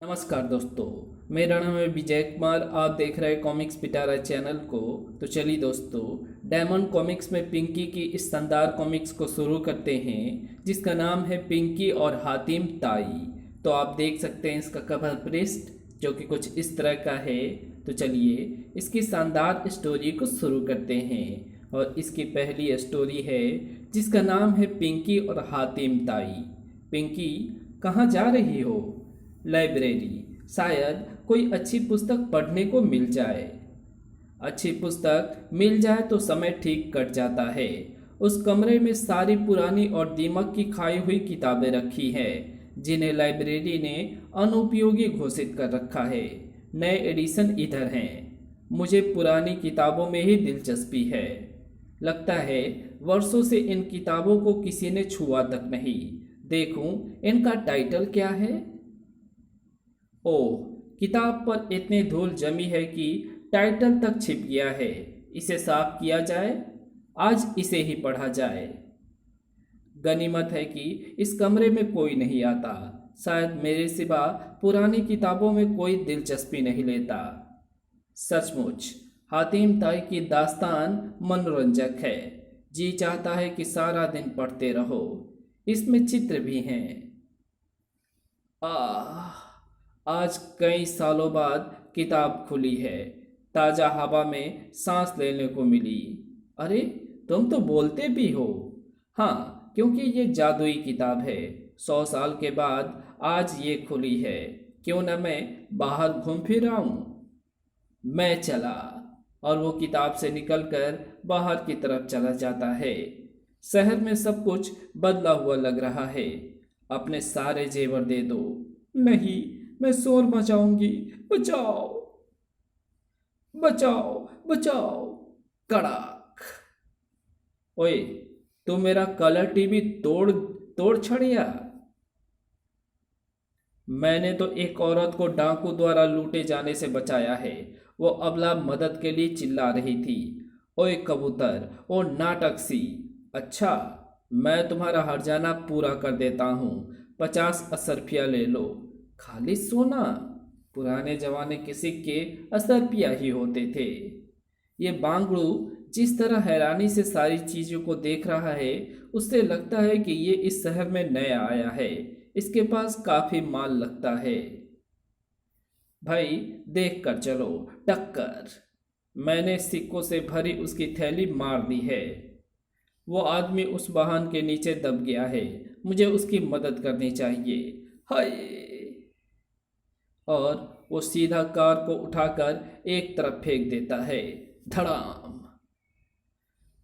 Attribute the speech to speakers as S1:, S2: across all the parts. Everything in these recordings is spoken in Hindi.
S1: नमस्कार दोस्तों। मेरा नाम है विजय कुमार। आप देख रहे हैं कॉमिक्स पिटारा चैनल को। तो चलिए दोस्तों, डायमंड कॉमिक्स में पिंकी की इस शानदार कॉमिक्स को शुरू करते हैं, जिसका नाम है पिंकी और हातिम ताई। तो आप देख सकते हैं इसका कवर पृष्ठ, जो कि कुछ इस तरह का है। तो चलिए इसकी शानदार स्टोरी को शुरू करते हैं। और इसकी पहली स्टोरी है जिसका नाम है पिंकी और हातिम ताई। पिंकी, कहाँ जा रही हो? लाइब्रेरी, शायद कोई अच्छी पुस्तक पढ़ने को मिल जाए। अच्छी पुस्तक मिल जाए तो समय ठीक कट जाता है। उस कमरे में सारी पुरानी और दीमक की खाई हुई किताबें रखी हैं, जिन्हें लाइब्रेरी ने अनुपयोगी घोषित कर रखा है। नए एडिशन इधर हैं। मुझे पुरानी किताबों में ही दिलचस्पी है। लगता है वर्षों से इन किताबों को किसी ने छुआ तक नहीं। देखूं इनका टाइटल क्या है। ओह, किताब पर इतनी धूल जमी है कि टाइटल तक छिप गया है। इसे साफ किया जाए, आज इसे ही पढ़ा जाए। गनीमत है कि इस कमरे में कोई नहीं आता। शायद मेरे सिवा पुरानी किताबों में कोई दिलचस्पी नहीं लेता। सचमुच हातिम ताई की दास्तान मनोरंजक है। जी चाहता है कि सारा दिन पढ़ते रहो। इसमें चित्र भी हैं। आह, आज कई सालों बाद किताब खुली है। ताज़ा हवा में सांस लेने को मिली। अरे, तुम तो बोलते भी हो। हाँ, क्योंकि ये जादुई किताब है। 100 साल के बाद आज ये खुली है। क्यों न मैं बाहर घूम फिर आऊं। मैं चला और वो किताब से निकलकर बाहर की तरफ चला जाता है। शहर में सब कुछ बदला हुआ लग रहा है। अपने सारे जेवर दे दो। नहीं, मैं शोर मचाऊंगी। बचाओ, बचाओ, बचाओ। कड़ाक। ओए, तू मेरा कलर टीवी तोड़ तोड़ छड़िया। मैंने तो एक औरत को डाकू द्वारा लूटे जाने से बचाया है। वो अबला मदद के लिए चिल्ला रही थी। ओए कबूतर, ओ नाटक सी। अच्छा, मैं तुम्हारा हर्जाना पूरा कर देता हूँ। 50 असरफिया ले लो। खाली सोना? पुराने जमाने के सिक्के असरफिया ही होते थे। ये बांगड़ू जिस तरह हैरानी से सारी चीजों को देख रहा है, उससे लगता है कि ये इस शहर में नया आया है। इसके पास काफी माल लगता है। भाई, देख कर चलो। टक्कर। मैंने सिक्कों से भरी उसकी थैली मार दी है। वो आदमी उस वाहन के नीचे दब गया है। मुझे उसकी मदद करनी चाहिए। हाय। और वो सीधा कार को उठाकर एक तरफ फेंक देता है। धड़ाम।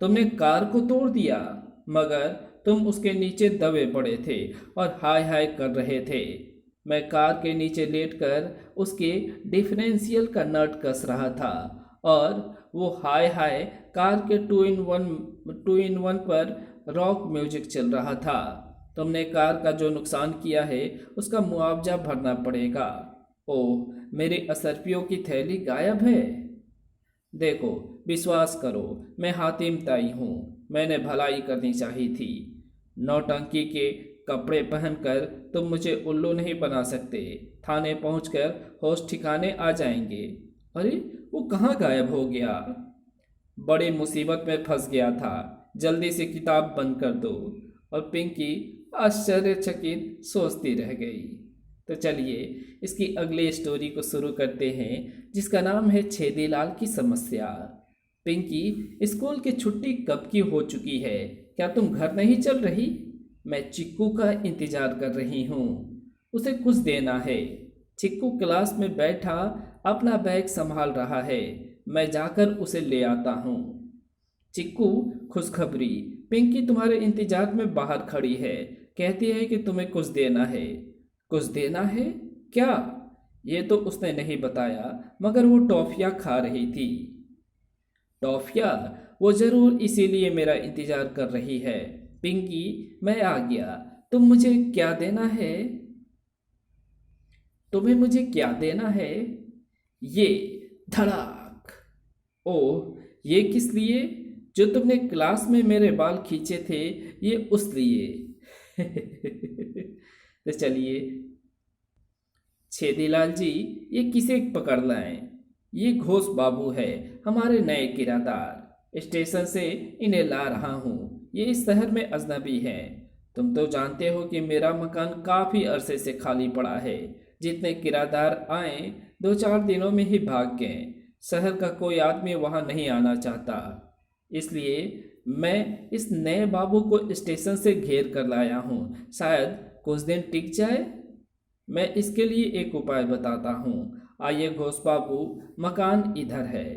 S1: तुमने कार को तोड़ दिया, मगर तुम उसके नीचे दबे पड़े थे और हाय हाय कर रहे थे। मैं कार के नीचे लेटकर उसके डिफरेंशियल का नट कस रहा था और वो हाय हाय कार के टू इन वन पर रॉक म्यूजिक चल रहा था। तुमने कार का जो नुकसान किया है उसका मुआवजा भरना पड़ेगा। ओह, मेरी असरफियों की थैली गायब है। देखो, विश्वास करो, मैं हातिम ताई हूँ। मैंने भलाई करनी चाहिए थी। नौटंकी के कपड़े पहनकर तुम मुझे उल्लू नहीं बना सकते। थाने पहुंचकर होश ठिकाने आ जाएंगे। अरे, वो कहाँ गायब हो गया? बड़ी मुसीबत में फंस गया था। जल्दी से किताब बंद कर दो। और पिंकी आश्चर्यचकित सोचती रह गई। तो चलिए इसकी अगली स्टोरी को शुरू करते हैं, जिसका नाम है छेदीलाल की समस्या। पिंकी, स्कूल की छुट्टी कब की हो चुकी है? क्या तुम घर नहीं चल रही? मैं चिक्कू का इंतजार कर रही हूँ। उसे कुछ देना है। चिक्कू क्लास में बैठा अपना बैग संभाल रहा है। मैं जाकर उसे ले आता हूँ। चिक्कू, खुशखबरी। पिंकी तुम्हारे इंतजार में बाहर खड़ी है। कहती है कि तुम्हें कुछ देना है। कुछ देना है? क्या? ये तो उसने नहीं बताया, मगर वो टॉफियाँ खा रही थी। टॉफियाँ? वो जरूर इसीलिए मेरा इंतजार कर रही है। पिंकी, मैं आ गया। तुम मुझे क्या देना है? तुम्हें मुझे क्या देना है? ये। धड़ाक। ओह, ये किस लिए? जो तुमने क्लास में मेरे बाल खींचे थे, ये उस लिए। तो चलिए छेदीलाल जी, ये किसे पकड़ लाएं? ये घोष बाबू है, हमारे नए किराएदार। स्टेशन से इन्हें ला रहा हूँ। ये इस शहर में अजनबी हैं। तुम तो जानते हो कि मेरा मकान काफ़ी अरसे से खाली पड़ा है। जितने किराएदार आए 2-4 दिनों में ही भाग गए। शहर का कोई आदमी वहाँ नहीं आना चाहता। इसलिए मैं इस नए बाबू को स्टेशन से घेर कर लाया हूँ। शायद कुछ दिन टिक जाए। मैं इसके लिए एक उपाय बताता हूँ। आइए घोष बाबू, मकान इधर है।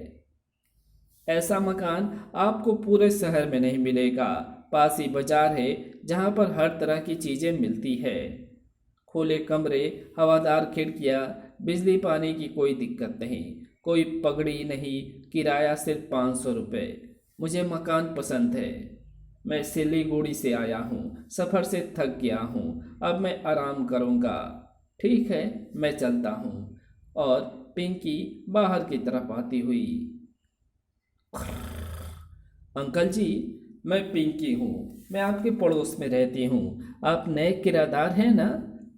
S1: ऐसा मकान आपको पूरे शहर में नहीं मिलेगा। पास ही बाजार है जहाँ पर हर तरह की चीज़ें मिलती है। खुले कमरे, हवादार खिड़कियाँ, बिजली पानी की कोई दिक्कत नहीं, कोई पगड़ी नहीं। किराया सिर्फ 500 रुपये। मुझे मकान पसंद है। मैं सिलीगुड़ी से आया हूँ, सफ़र से थक गया हूँ। अब मैं आराम करूँगा। ठीक है, मैं चलता हूँ। और पिंकी बाहर की तरफ आती हुई, अंकल जी, मैं पिंकी हूँ। मैं आपके पड़ोस में रहती हूँ। आप नए किराएदार हैं ना?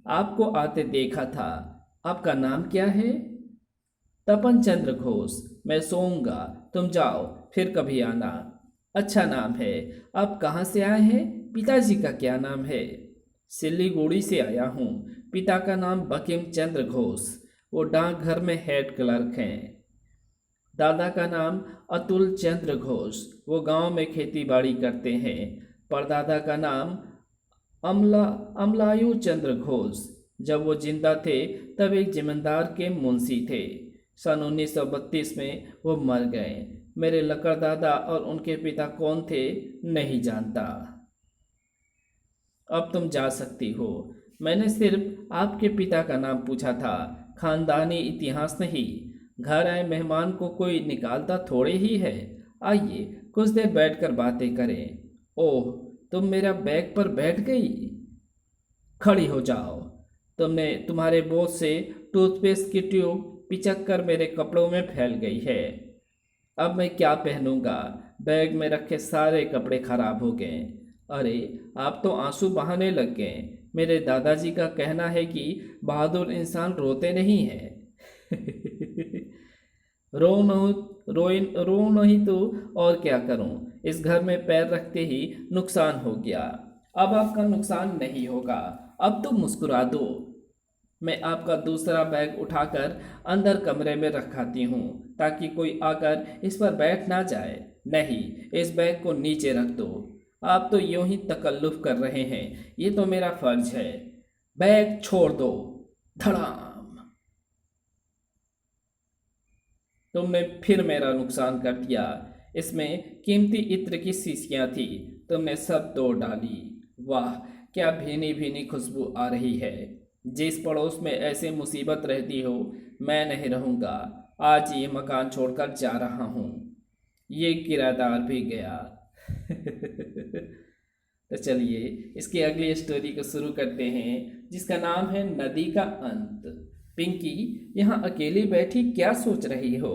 S1: आपको आते देखा था। आपका नाम क्या है? तपन चंद्र घोष। मैं सोऊंगा, तुम जाओ, फिर कभी आना। अच्छा नाम है। आप कहाँ से आए हैं? पिताजी का क्या नाम है? सिलीगुड़ी से आया हूँ। पिता का नाम बंकिम चंद्र घोष, वो डाकघर में हेड क्लर्क हैं। दादा का नाम अतुल चंद्र घोष, वो गांव में खेती बाड़ी करते हैं। परदादा का नाम अमलायु चंद्र घोष, जब वो जिंदा थे तब एक जमींदार के मुंशी थे। सन 1932 में वो मर गए। मेरे लकड़दादा और उनके पिता कौन थे नहीं जानता। अब तुम जा सकती हो। मैंने सिर्फ आपके पिता का नाम पूछा था, खानदानी इतिहास नहीं। घर आए मेहमान को कोई निकालता थोड़े ही है। आइए कुछ देर बैठकर बातें करें। ओह, तुम मेरा बैग पर बैठ गई? खड़ी हो जाओ। तुम्हारे बोझ से टूथपेस्ट की ट्यूब पिचक कर मेरे कपड़ों में फैल गई है। अब मैं क्या पहनूंगा? बैग में रखे सारे कपड़े खराब हो गए। अरे, आप तो आंसू बहाने लग गए। मेरे दादाजी का कहना है कि बहादुर इंसान रोते नहीं हैं। रो नहीं तो और क्या करूं? इस घर में पैर रखते ही नुकसान हो गया। अब आपका नुकसान नहीं होगा। अब तो मुस्कुरा दो। मैं आपका दूसरा बैग उठाकर अंदर कमरे में रखाती हूँ ताकि कोई आकर इस पर बैठ ना जाए। नहीं, इस बैग को नीचे रख दो। आप तो यूं ही तकल्लुफ कर रहे हैं। ये तो मेरा फर्ज है। बैग छोड़ दो। धड़ाम। तुमने फिर मेरा नुकसान कर दिया। इसमें कीमती इत्र की शीशियाँ थी, तुमने सब तोड़ डाली। वाह, क्या भीनी भीनी खुशबू आ रही है। जिस पड़ोस में ऐसे मुसीबत रहती हो, मैं नहीं रहूँगा। आज ये मकान छोड़कर जा रहा हूँ। ये किराएदार भी गया। तो चलिए इसकी अगली स्टोरी को शुरू करते हैं, जिसका नाम है नदी का अंत। पिंकी यहाँ अकेली बैठी क्या सोच रही हो?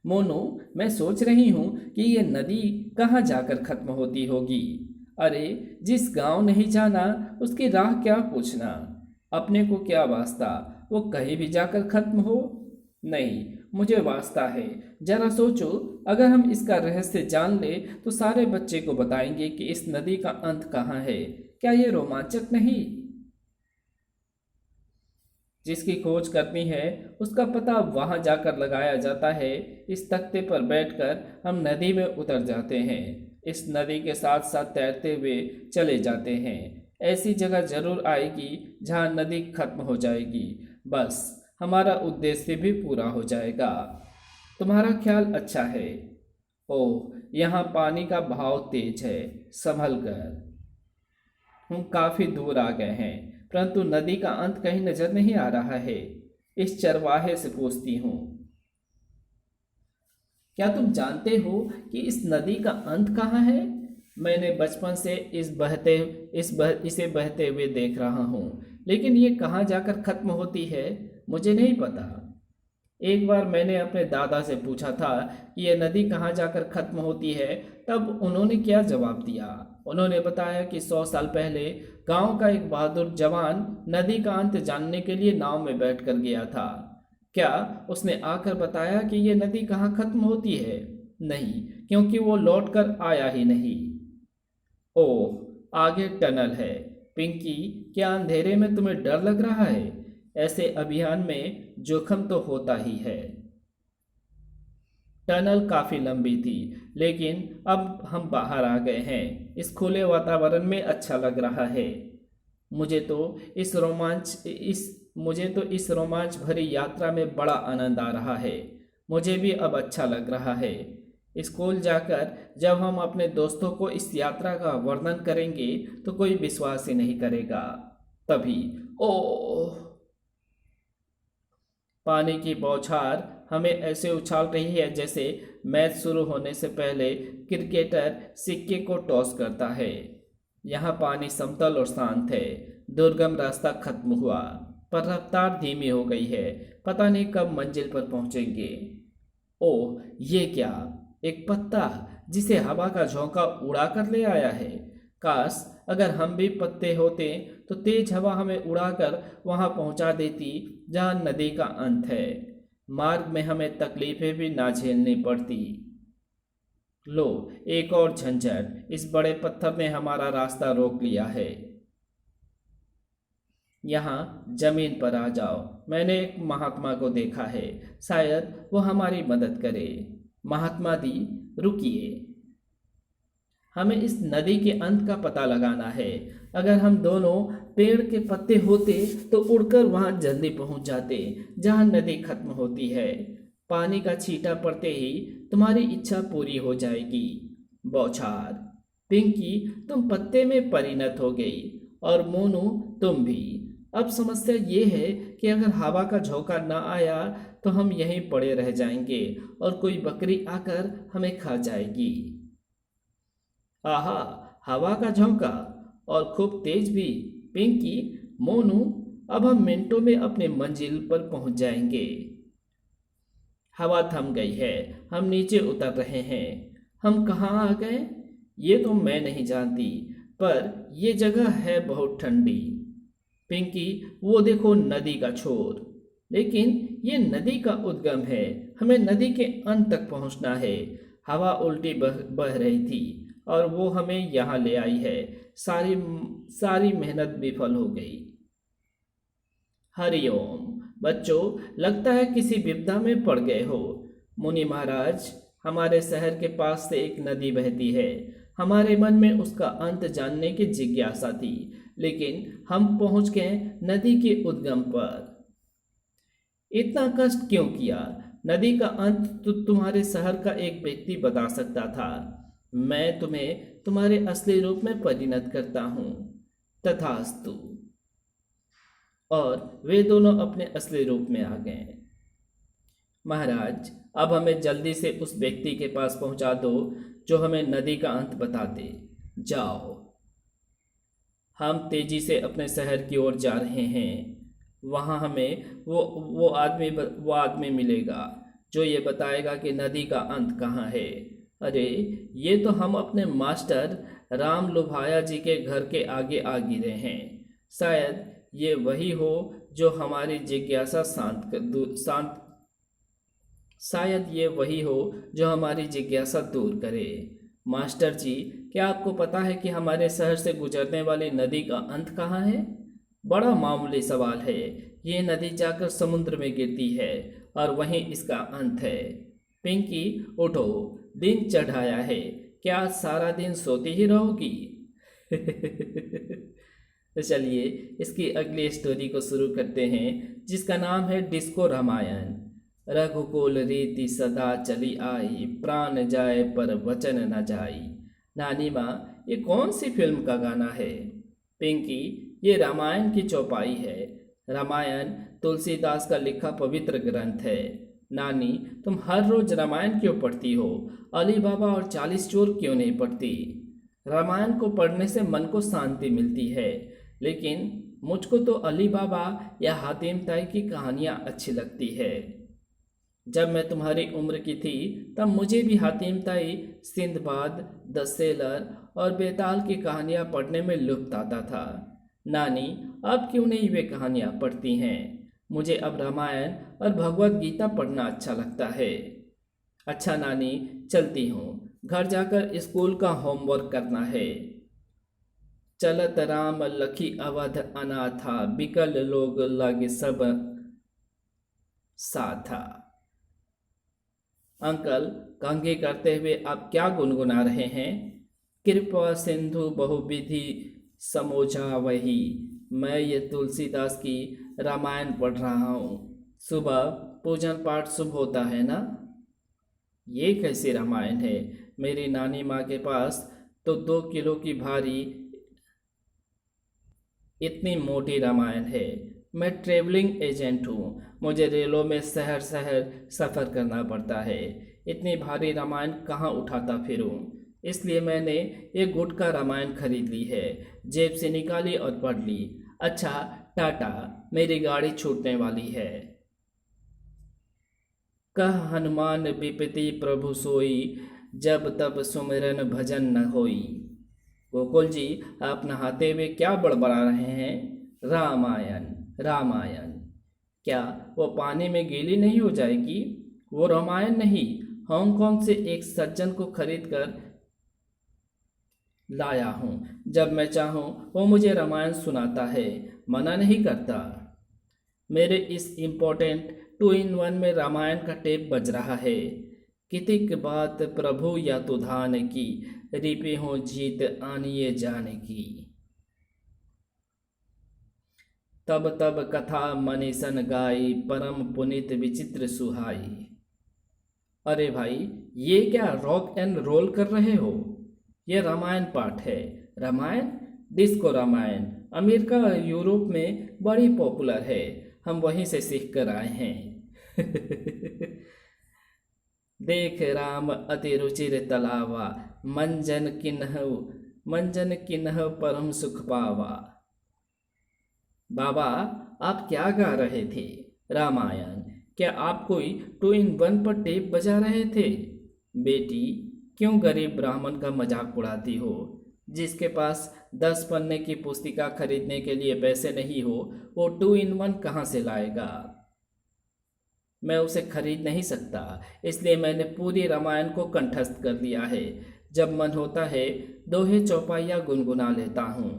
S1: मोनू, मैं सोच रही हूँ कि ये नदी कहाँ जाकर खत्म होती होगी। अरे, जिस गांव नहीं जाना उसकी राह क्या पूछना। अपने को क्या वास्ता, वो कहीं भी जाकर खत्म हो। नहीं, मुझे वास्ता है। जरा सोचो, अगर हम इसका रहस्य जान ले तो सारे बच्चे को बताएंगे कि इस नदी का अंत कहाँ है। क्या ये रोमांचक नहीं? जिसकी खोज करनी है उसका पता वहां जाकर लगाया जाता है। इस तख्ते पर बैठकर हम नदी में उतर जाते हैं। इस नदी के साथ साथ तैरते हुए चले जाते हैं। ऐसी जगह जरूर आएगी जहां नदी खत्म हो जाएगी। बस हमारा उद्देश्य भी पूरा हो जाएगा। तुम्हारा ख्याल अच्छा है। ओह, यहाँ पानी का बहाव तेज है, संभल कर। हम काफी दूर आ गए हैं, परंतु नदी का अंत कहीं नजर नहीं आ रहा है। इस चरवाहे से पूछती हूँ, क्या तुम जानते हो कि इस नदी का अंत कहाँ है? मैंने बचपन से इसे बहते हुए देख रहा हूँ, लेकिन ये कहाँ जाकर खत्म होती है मुझे नहीं पता। एक बार मैंने अपने दादा से पूछा था कि यह नदी कहाँ जाकर खत्म होती है, तब उन्होंने क्या जवाब दिया? उन्होंने बताया कि 100 साल पहले गांव का एक बहादुर जवान नदी का अंत जानने के लिए नाव में बैठकर गया था। क्या उसने आकर बताया कि ये नदी कहाँ खत्म होती है? नहीं, क्योंकि वो लौटकर आया ही नहीं। ओह, आगे टनल है। पिंकी, क्या अंधेरे में तुम्हें डर लग रहा है? ऐसे अभियान में जोखिम तो होता ही है। टनल काफी लंबी थी, लेकिन अब हम बाहर आ गए हैं। इस खुले वातावरण में अच्छा लग रहा है। मुझे तो मुझे तो इस रोमांच भरी यात्रा में बड़ा आनंद आ रहा है। मुझे भी अब अच्छा लग रहा है। स्कूल जाकर जब हम अपने दोस्तों को इस यात्रा का वर्णन करेंगे तो कोई विश्वास ही नहीं करेगा। तभी ओह, पानी की बौछार हमें ऐसे उछाल रही है जैसे मैच शुरू होने से पहले क्रिकेटर सिक्के को टॉस करता है। यहाँ पानी समतल और शांत है। दुर्गम रास्ता खत्म हुआ, पर रफ्तार धीमी हो गई है। पता नहीं कब मंजिल पर पहुंचेंगे। ओह, ये क्या? एक पत्ता जिसे हवा का झोंका उड़ा कर ले आया है। काश अगर हम भी पत्ते होते तो तेज हवा हमें उड़ाकर वहां पहुंचा देती जहां नदी का अंत है। मार्ग में हमें तकलीफें भी ना झेलनी पड़ती। लो, एक और झंझट, इस बड़े पत्थर ने हमारा रास्ता रोक लिया है। यहाँ जमीन पर आ जाओ। मैंने एक महात्मा को देखा है, शायद वो हमारी मदद करे। महात्मा दी, रुकिए, हमें इस नदी के अंत का पता लगाना है। अगर हम दोनों पेड़ के पत्ते होते तो उड़कर वहां जल्दी पहुंच जाते जहां नदी खत्म होती है। पानी का छींटा पड़ते ही तुम्हारी इच्छा पूरी हो जाएगी। बौछार, पिंकी तुम पत्ते में परिणत हो गई, और मोनू तुम भी। अब समस्या ये है कि अगर हवा का झोंका ना आया तो हम यहीं पड़े रह जाएंगे और कोई बकरी आकर हमें खा जाएगी। आहा, हवा का झोंका, और खूब तेज भी। पिंकी, मोनू, अब हम मिनटों में अपने मंजिल पर पहुंच जाएंगे। हवा थम गई है, हम नीचे उतर रहे हैं। हम कहाँ आ गए ये तो मैं नहीं जानती, पर यह जगह है बहुत ठंडी। पिंकी, वो देखो नदी का छोर। लेकिन ये नदी का उद्गम है, हमें नदी के अंत तक पहुंचना है। हवा उल्टी बह रही थी और वो हमें यहाँ ले आई है। सारी मेहनत विफल हो गई। हरिओम बच्चों, लगता है किसी विपदा में पड़ गए हो। मुनि महाराज, हमारे शहर के पास से एक नदी बहती है। हमारे मन में उसका अंत जानने की जिज्ञासा थी, लेकिन हम पहुंच गए नदी के उद्गम पर। इतना कष्ट क्यों किया? नदी का अंत तो तुम्हारे शहर का एक व्यक्ति बता सकता था। मैं तुम्हें तुम्हारे असली रूप में परिणत करता हूँ। तथास्तु। और वे दोनों अपने असली रूप में आ गए। महाराज, अब हमें जल्दी से उस व्यक्ति के पास पहुंचा दो जो हमें नदी का अंत बता दे। जाओ। हम तेजी से अपने शहर की ओर जा रहे हैं। वहाँ हमें वो आदमी मिलेगा जो ये बताएगा कि नदी का अंत कहाँ है। अरे, ये तो हम अपने मास्टर राम लुभाया जी के घर के आगे आ गिरे हैं। शायद ये वही हो जो हमारी जिज्ञासा शायद ये वही हो जो हमारी जिज्ञासा दूर करे। मास्टर जी, क्या आपको पता है कि हमारे शहर से गुजरने वाली नदी का अंत कहाँ है? बड़ा मामूली सवाल है। ये नदी जाकर समुद्र में गिरती है और वहीं इसका अंत है। पिंकी, उठो, दिन चढ़ाया है। क्या सारा दिन सोती ही रहोगी? तो चलिए इसकी अगली स्टोरी को शुरू करते हैं, जिसका नाम है डिस्को रामायण। रघुकुल रीति सदा चली आई, प्राण जाए पर वचन न जाई। नानी माँ, ये कौन सी फिल्म का गाना है? पिंकी, ये रामायण की चौपाई है। रामायण तुलसीदास का लिखा पवित्र ग्रंथ है। नानी, तुम हर रोज रामायण क्यों पढ़ती हो? अली बाबा और 40 चोर क्यों नहीं पढ़ती? रामायण को पढ़ने से मन को शांति मिलती है, लेकिन मुझको तो अली बाबा या हातिम ताई की कहानियाँ अच्छी लगती है। जब मैं तुम्हारी उम्र की थी तब मुझे भी हातिम ताई, सिंदबाद, द सेलर और बेताल की कहानियाँ पढ़ने में लुत्फ़ आता था। नानी, अब क्यों नहीं वे कहानियाँ पढ़ती हैं? मुझे अब रामायण और भगवत गीता पढ़ना अच्छा लगता है। अच्छा नानी, चलती हूँ, घर जाकर स्कूल का होमवर्क करना है। चलत राम लखी अवध अनाथा, बिकल लोग लगे सब साथा। अंकल, कंघी करते हुए आप क्या गुनगुना रहे हैं? कृपा सिंधु बहुविधि समोचा वही। मैं ये तुलसीदास की रामायण पढ़ रहा हूँ। सुबह पूजन पाठ शुभ होता है ना? ये कैसी रामायण है? मेरी नानी माँ के पास तो 2 किलो की भारी इतनी मोटी रामायण है। मैं ट्रेवलिंग एजेंट हूँ, मुझे रेलों में शहर शहर सफ़र करना पड़ता है। इतनी भारी रामायण कहाँ उठाता फिरूँ? इसलिए मैंने एक गुटका रामायण खरीद ली है, जेब से निकाली और पढ़ ली। अच्छा, टाटा, मेरी गाड़ी छूटने वाली है। कह हनुमान विपति प्रभु सोई, जब तब सुमिरन भजन न होई। गोकुल जी, आप नहाते हुए क्या बड़बड़ा रहे हैं? रामायण, रामायण। क्या वो पानी में गीली नहीं हो जाएगी? वो रामायण नहीं, हांगकांग से एक सज्जन को खरीद कर लाया हूँ। जब मैं चाहूँ वो मुझे रामायण सुनाता है, मना नहीं करता। मेरे इस इम्पोर्टेंट 2 in 1 में रामायण का टेप बज रहा है। कितिक बात प्रभु या तो धान की, रिपे हो जीत आनिए जाने की। तब तब कथा मनीषन गाई, परम पुनित विचित्र सुहाई। अरे भाई, ये क्या रॉक एंड रोल कर रहे हो? ये रामायण पाठ है। रामायण? डिस्को रामायण अमेरिका और यूरोप में बड़ी पॉपुलर है। हम वहीं से सीख कर आए हैं। देख राम अति रुचिर तलावा, मंजन किन्ह परम सुख पावा। बाबा, आप क्या गा रहे थे? रामायण? क्या आप कोई 2 in 1 पर टेप बजा रहे थे? बेटी, क्यों गरीब ब्राह्मण का मजाक उड़ाती हो? जिसके पास 10 पन्ने की पुस्तिका खरीदने के लिए पैसे नहीं हो, वो 2 in 1 कहाँ से लाएगा? मैं उसे खरीद नहीं सकता, इसलिए मैंने पूरी रामायण को कंठस्थ कर दिया है। जब मन होता है दोहे चौपाइयाँ गुनगुना लेता हूँ।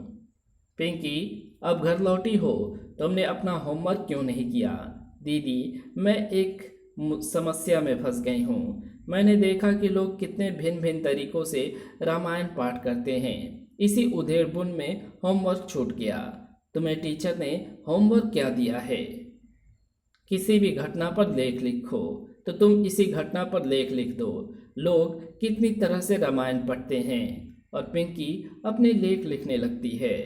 S1: पिंकी, अब घर लौटी हो, तुमने अपना होमवर्क क्यों नहीं किया? दीदी, मैं एक समस्या में फंस गई हूँ। मैंने देखा कि लोग कितने भिन्न भिन्न तरीकों से रामायण पाठ करते हैं। इसी उधेड़बुन में होमवर्क छूट गया। तुम्हें टीचर ने होमवर्क क्या दिया है? किसी भी घटना पर लेख लिखो, तो तुम इसी घटना पर लेख लिख दो। लोग कितनी तरह से रामायण पढ़ते हैं और पिंकी अपने लेख लिखने लगती है।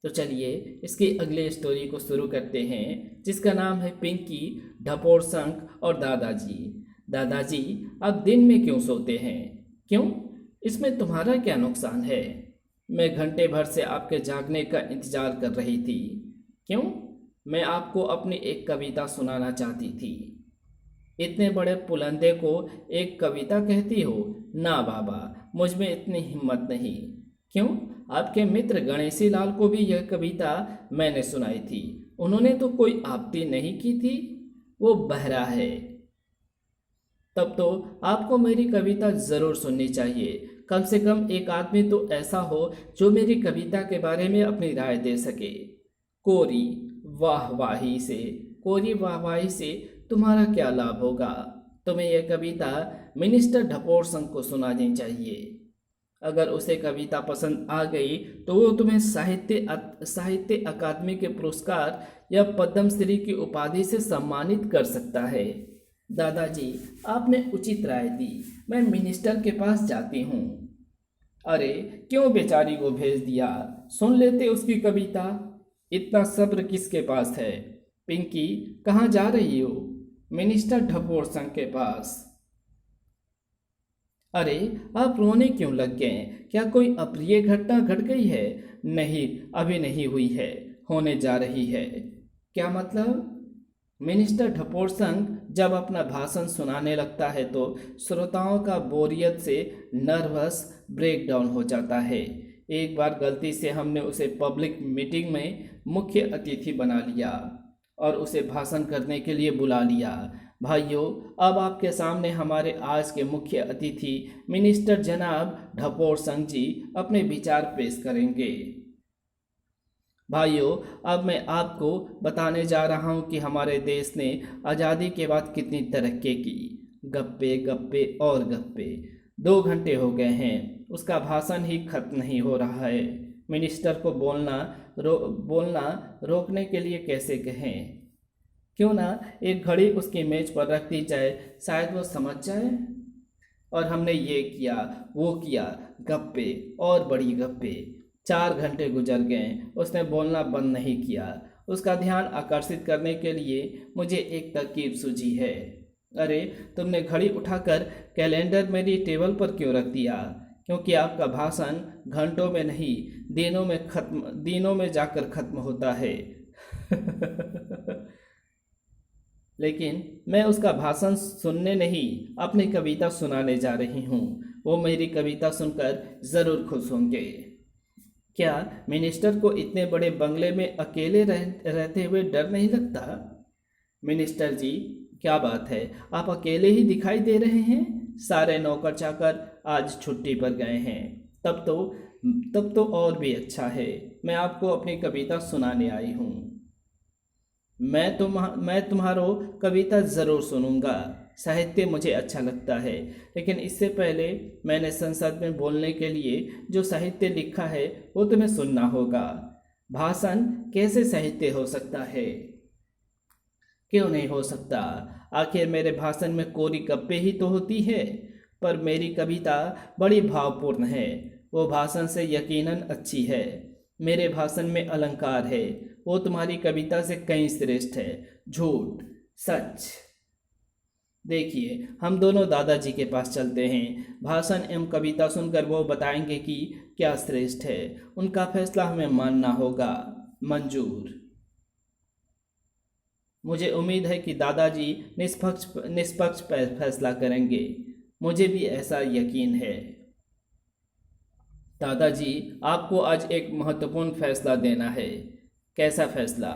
S1: तो चलिए इसकी अगली स्टोरी को शुरू करते हैं, जिसका नाम है पिंकी, ढपोर शंख और दादाजी। दादाजी, आप दिन में क्यों सोते हैं? क्यों? इसमें तुम्हारा क्या नुकसान है? मैं घंटे भर से आपके जागने का इंतजार कर रही थी। क्यों? मैं आपको अपनी एक कविता सुनाना चाहती थी। इतने बड़े पुलंदे को एक कविता कहती हो? ना बाबा, मुझ में इतनी हिम्मत नहीं। क्यों? आपके मित्र गणेशी लाल को भी यह कविता मैंने सुनाई थी, उन्होंने तो कोई आपत्ति नहीं की थी। वो बहरा है। तब तो आपको मेरी कविता ज़रूर सुननी चाहिए। कम से कम एक आदमी तो ऐसा हो जो मेरी कविता के बारे में अपनी राय दे सके। कोरी कोरी वाहवाही से तुम्हारा क्या लाभ होगा? तुम्हें यह कविता मिनिस्टर ढपोर सिंह को सुनानी चाहिए। अगर उसे कविता पसंद आ गई तो वो तुम्हें साहित्य अकादमी के पुरस्कार या पद्मश्री की उपाधि से सम्मानित कर सकता है। दादाजी, आपने उचित राय दी, मैं मिनिस्टर के पास जाती हूँ। अरे क्यों बेचारी को भेज दिया? सुन लेते उसकी कविता। इतना सब्र किसके पास है? पिंकी, कहाँ जा रही हो? मिनिस्टर ढपोर सिंह के पास। अरे आप रोने क्यों लग गए? क्या कोई अप्रिय घटना घट गई है? नहीं, अभी नहीं हुई है, होने जा रही है। क्या मतलब? मिनिस्टर ढपोर संघ जब अपना भाषण सुनाने लगता है तो श्रोताओं का बोरियत से नर्वस ब्रेकडाउन हो जाता है। एक बार गलती से हमने उसे पब्लिक मीटिंग में मुख्य अतिथि बना लिया और उसे भाषण करने के लिए बुला लिया। भाइयों, अब आपके सामने हमारे आज के मुख्य अतिथि मिनिस्टर जनाब ढपोर संघ जी अपने विचार पेश करेंगे। भाइयों, अब मैं आपको बताने जा रहा हूं कि हमारे देश ने आज़ादी के बाद कितनी तरक्की की। गप्पे गप्पे और गप्पे। 2 घंटे हो गए हैं, उसका भाषण ही खत्म नहीं हो रहा है। मिनिस्टर को बोलना रोकने के लिए कैसे कहें? क्यों ना एक घड़ी उसकी मेज पर रख दी जाए, शायद वो समझ जाए। और हमने ये किया, वो किया, गप्पे और बड़ी गप्पे। 4 घंटे गुजर गए, उसने बोलना बंद नहीं किया। उसका ध्यान आकर्षित करने के लिए मुझे एक तरकीब सूझी है। अरे, तुमने घड़ी उठाकर कैलेंडर मेरी टेबल पर क्यों रख दिया? क्योंकि आपका भाषण घंटों में नहीं, दिनों में जाकर खत्म होता है। लेकिन मैं उसका भाषण सुनने नहीं, अपनी कविता सुनाने जा रही हूँ। वो मेरी कविता सुनकर ज़रूर खुश होंगे। क्या मिनिस्टर को इतने बड़े बंगले में अकेले रहते हुए डर नहीं लगता? मिनिस्टर जी, क्या बात है, आप अकेले ही दिखाई दे रहे हैं? सारे नौकर चाकर आज छुट्टी पर गए हैं। तब तो और भी अच्छा है, मैं आपको अपनी कविता सुनाने आई हूँ। मैं तुम्हारो कविता ज़रूर सुनूंगा। साहित्य मुझे अच्छा लगता है, लेकिन इससे पहले मैंने संसद में बोलने के लिए जो साहित्य लिखा है वो तुम्हें सुनना होगा। भाषण कैसे साहित्य हो सकता है? क्यों नहीं हो सकता? आखिर मेरे भाषण में कोरी गप्पे ही तो होती है। पर मेरी कविता बड़ी भावपूर्ण है, वो भाषण से यकीनन अच्छी है। मेरे भाषण में अलंकार है, वो तुम्हारी कविता से कहीं श्रेष्ठ है। झूठ सच। देखिए, हम दोनों दादाजी के पास चलते हैं। भाषण एवं कविता सुनकर वो बताएंगे कि क्या श्रेष्ठ है। उनका फैसला हमें मानना होगा। मंजूर। मुझे उम्मीद है कि दादाजी निष्पक्ष फैसला करेंगे। मुझे भी ऐसा यकीन है। दादाजी, आपको आज एक महत्वपूर्ण फैसला देना है। कैसा फैसला?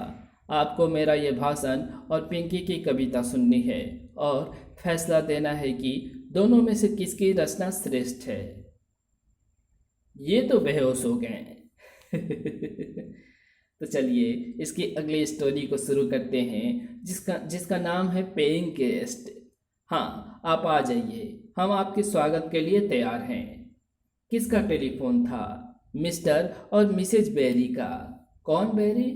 S1: आपको मेरा ये भाषण और पिंकी की कविता सुननी है और फैसला देना है कि दोनों में से किसकी रचना श्रेष्ठ है। ये तो बेहोश हो गए। तो चलिए इसकी अगली स्टोरी को शुरू करते हैं, जिसका नाम है पेइंग गेस्ट। हाँ, आप आ जाइए, हम आपके स्वागत के लिए तैयार हैं। किसका टेलीफोन था? मिस्टर और मिसेज बेरी का। कौन बेरी?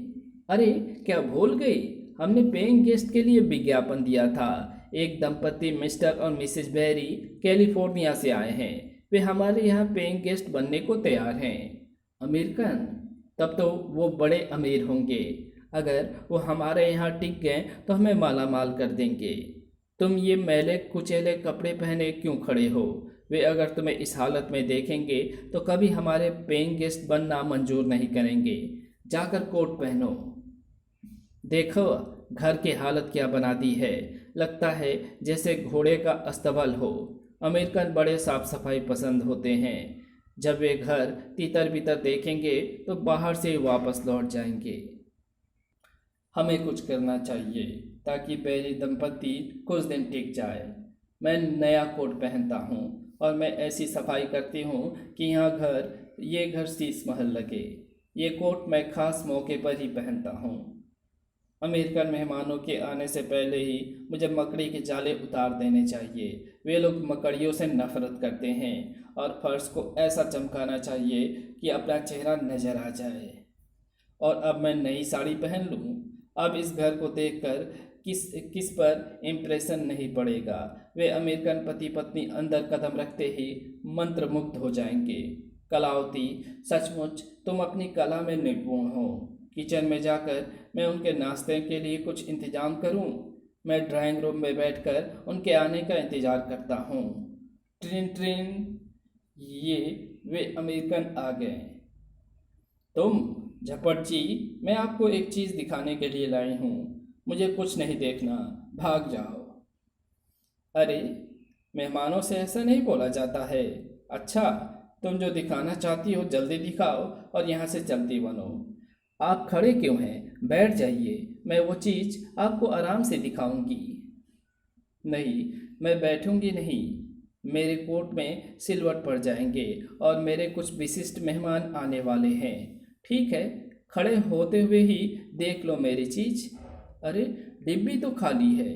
S1: अरे, क्या भूल गई? हमने पेइंग गेस्ट के लिए विज्ञापन दिया था। एक दंपति मिस्टर और मिसेज बेरी कैलिफोर्निया से आए हैं। वे हमारे यहाँ पेइंग गेस्ट बनने को तैयार हैं। अमेरिकन? तब तो वो बड़े अमीर होंगे। अगर वो हमारे यहाँ टिक गए तो हमें माला माल कर देंगे। तुम ये मैले कुचेले कपड़े पहने क्यों खड़े हो? वे अगर तुम्हें इस हालत में देखेंगे तो कभी हमारे पेइंग गेस्ट बनना मंजूर नहीं करेंगे। जाकर कोट पहनो। देखो घर की हालत क्या बना दी है, लगता है जैसे घोड़े का अस्तबल हो। अमेरिकन बड़े साफ सफाई पसंद होते हैं। जब वे घर तीतर बितर देखेंगे तो बाहर से वापस लौट जाएंगे। हमें कुछ करना चाहिए ताकि पहली दंपति कुछ दिन टिक जाए। मैं नया कोट पहनता हूँ और मैं ऐसी सफाई करती हूँ कि ये घर शीश महल लगे। ये कोट मैं खास मौके पर ही पहनता हूँ। अमेरिकन मेहमानों के आने से पहले ही मुझे मकड़ी के जाले उतार देने चाहिए। वे लोग मकड़ियों से नफरत करते हैं और फर्श को ऐसा चमकाना चाहिए कि अपना चेहरा नजर आ जाए। और अब मैं नई साड़ी पहन लूँ। अब इस घर को देखकर किस पर इम्प्रेशन नहीं पड़ेगा। वे अमेरिकन पति पत्नी अंदर कदम रखते ही मंत्रमुग्ध हो जाएंगे। कलावती, सचमुच तुम अपनी कला में निपुण हो। किचन में जाकर मैं उनके नाश्ते के लिए कुछ इंतजाम करूं। मैं ड्राइंग रूम में बैठकर उनके आने का इंतज़ार करता हूं। ट्रिन ट्रिन, ये वे अमेरिकन आ गए। तुम झपट जी, मैं आपको एक चीज़ दिखाने के लिए लाई हूँ। मुझे कुछ नहीं देखना, भाग जाओ। अरे, मेहमानों से ऐसा नहीं बोला जाता है। अच्छा, तुम जो दिखाना चाहती हो जल्दी दिखाओ और यहाँ से चलती बनो। आप खड़े क्यों हैं? बैठ जाइए, मैं वो चीज़ आपको आराम से दिखाऊंगी। नहीं, मैं बैठूंगी नहीं। मेरे कोट में सिलवट पड़ जाएंगे और मेरे कुछ विशिष्ट मेहमान आने वाले हैं। ठीक है, खड़े होते हुए ही देख लो मेरी चीज़। अरे, डिब्बी तो खाली है।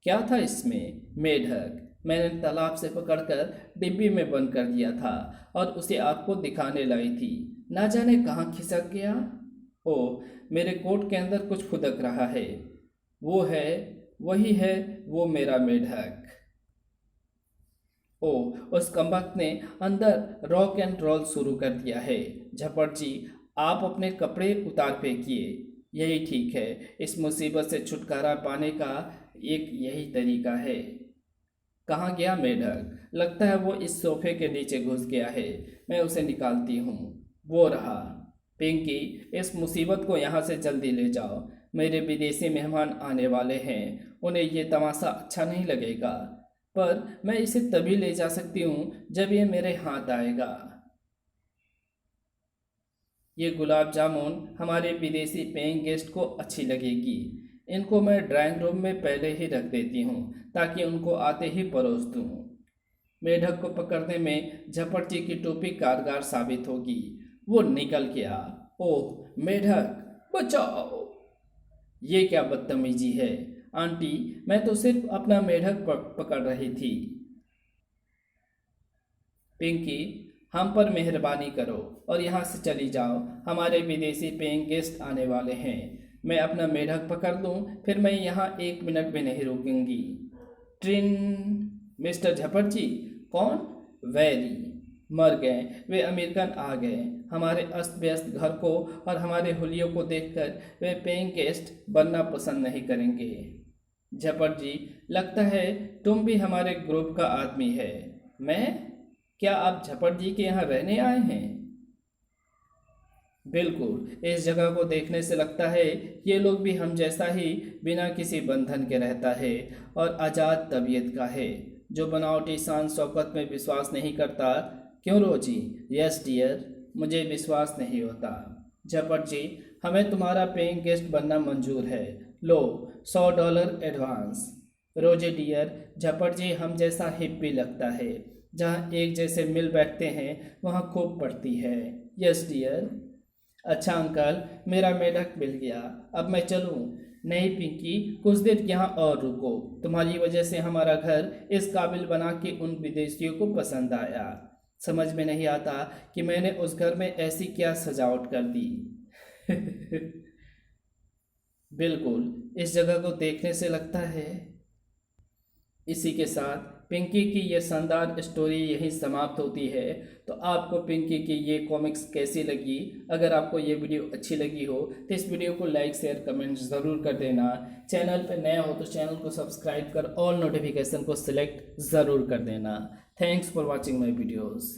S1: क्या था इसमें? मेढक। मैंने तालाब से पकड़कर डिब्बी में बंद कर दिया था और उसे आपको दिखाने लाई थी। ना जाने कहाँ खिसक गया। ओह, मेरे कोट के अंदर कुछ खुदक रहा है। वो है, वही है, वो मेरा मेढक। ओ, उस कमबख्त ने अंदर रॉक एंड रोल शुरू कर दिया है। झपट जी, आप अपने कपड़े उतार फेंकिए। यही ठीक है, इस मुसीबत से छुटकारा पाने का एक यही तरीका है। कहाँ गया मेढक? लगता है वो इस सोफे के नीचे घुस गया है। मैं उसे निकालती हूँ। वो रहा। पिंकी, इस मुसीबत को यहाँ से जल्दी ले जाओ। मेरे विदेशी मेहमान आने वाले हैं, उन्हें ये तमाशा अच्छा नहीं लगेगा। पर मैं इसे तभी ले जा सकती हूँ जब ये मेरे हाथ आएगा। ये गुलाब जामुन हमारे विदेशी पेइंग गेस्ट को अच्छी लगेगी। इनको मैं ड्राइंग रूम में पहले ही रख देती हूँ ताकि उनको आते ही परोस दूँ। मेढक को पकड़ने में झपट जी की टोपी कारगर साबित होगी। वो निकल गया। ओह मेढक, बचाओ! ये क्या बदतमीजी है? आंटी, मैं तो सिर्फ अपना मेढक पकड़ रही थी। पिंकी, हम पर मेहरबानी करो और यहाँ से चली जाओ। हमारे विदेशी पेइंग गेस्ट आने वाले हैं। मैं अपना मेढक पकड़ लूँ, फिर मैं यहाँ 1 मिनट भी नहीं रुकूंगी। ट्रिन। मिस्टर झपट जी। कौन? वेरी। मर गए, वे अमेरिकन आ गए। हमारे अस्त व्यस्त घर को और हमारे हुलियों को देखकर वे पेइंग गेस्ट बनना पसंद नहीं करेंगे। झपट जी, लगता है तुम भी हमारे ग्रुप का आदमी है। मैं? क्या आप झपट जी के यहाँ रहने आए हैं? बिल्कुल, इस जगह को देखने से लगता है ये लोग भी हम जैसा ही बिना किसी बंधन के रहता है और आज़ाद तबीयत का है, जो बनावटी शान शौकत में विश्वास नहीं करता। क्यों रोजी? यस डियर, मुझे विश्वास नहीं होता। झपट जी, हमें तुम्हारा पेइंग गेस्ट बनना मंजूर है। लो, $100 एडवांस। रोजे डियर, झपट जी हम जैसा हिप भी लगता है। जहाँ एक जैसे मिल बैठते हैं वहाँ खूब पड़ती है। Yes dear. अच्छा अंकल, मेरा मेढक मिल गया, अब मैं चलूँ? नहीं पिंकी, कुछ देर यहाँ और रुको। तुम्हारी वजह से हमारा घर इस काबिल बना कि उन विदेशियों को पसंद आया। समझ में नहीं आता कि मैंने उस घर में ऐसी क्या सजावट कर दी। बिल्कुल, इस जगह को देखने से लगता है। इसी के साथ पिंकी की ये शानदार स्टोरी यहीं समाप्त होती है। तो आपको पिंकी की ये कॉमिक्स कैसी लगी? अगर आपको ये वीडियो अच्छी लगी हो तो इस वीडियो को लाइक शेयर कमेंट ज़रूर कर देना। चैनल पर नया हो तो चैनल को सब्सक्राइब कर ऑल नोटिफिकेशन को सिलेक्ट ज़रूर कर देना। Thanks for watching my videos.